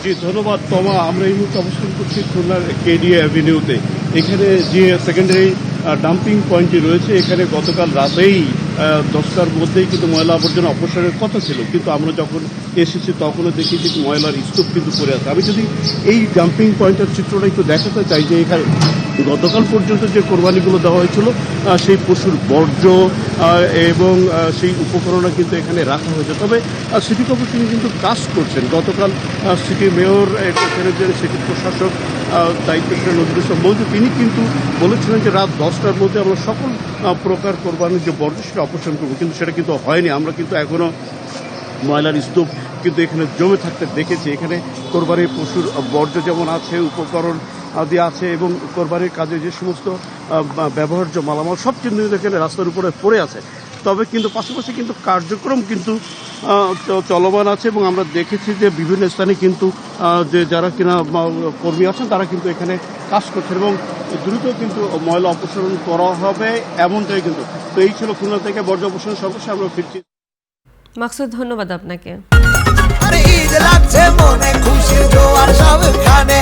জি ধন্যবাদ তমা। আমরা এই মুহূর্তে অবস্থান করছি খুলনার কেডিএ অ্যাভিনিউতে। এখানে যে সেকেন্ডারি ডাম্পিং পয়েন্টটি রয়েছে, এখানে গতকাল রাতেই 10টার মধ্যেই কিন্তু ময়লা আবর্জনা অপসারণের কথা ছিল, কিন্তু আমরা যখন এসেছি তখনও দেখি যে ময়লার স্তূপ কিন্তু পড়ে আছে। আমি যদি এই ডাম্পিং পয়েন্টের চিত্রটা একটু দেখাতে চাই, যে এখানে গতকাল পর্যন্ত যে কোরবানিগুলো দেওয়া হয়েছিল সেই পশুর বর্জ্য এবং সেই উপকরণও কিন্তু এখানে রাখা হয়েছে। তবে সিটি কর্পোরেশন কিন্তু কাজ করছেন। গতকাল সিটি মেয়র এখানে যে সিটি প্রশাসক দায়িত্ব ছিলেন নজরুল ইসলাম মঞ্জু, তিনি কিন্তু বলেছিলেন যে রাত 10টার মধ্যে আমরা সকল প্রকার কোরবানির যে বর্জ্য সেটা অপসারণ করবো, কিন্তু সেটা কিন্তু হয়নি। আমরা কিন্তু এখনও ময়লার স্তূপ কিন্তু এখানে জমে থাকতে দেখেছি। এখানে কোরবানির পশুর বর্জ্য যেমন আছে, উপকরণ আদি আছে, এবং কোরবানির কাজে যে সমস্ত ব্যবহার্য মালামাল সব কিন্তু এখানে রাস্তার উপরে পড়ে আছে। তবে কিন্তু পাশাপাশি কিন্তু কার্যক্রম কিন্তু চলমান আছে, এবং আমরা দেখেছি যে বিভিন্ন স্থানে কিন্তু যে যারা কিনা কর্মী আছেন তারা কিন্তু এখানে কাজ করছেন, এবং দ্রুত কিন্তু ময়লা অপসারণ করা হবে এমনটাই কিন্তু। তো এই ছিল খুলনা থেকে বর্জ্য অপসারণ সর্বশেষ। আমরা ফিরছি। মাকসুদ, ধন্যবাদ আপনাকে। আরে ঈদ লাগছে মনে, খুশির জোয়ার সবখানে।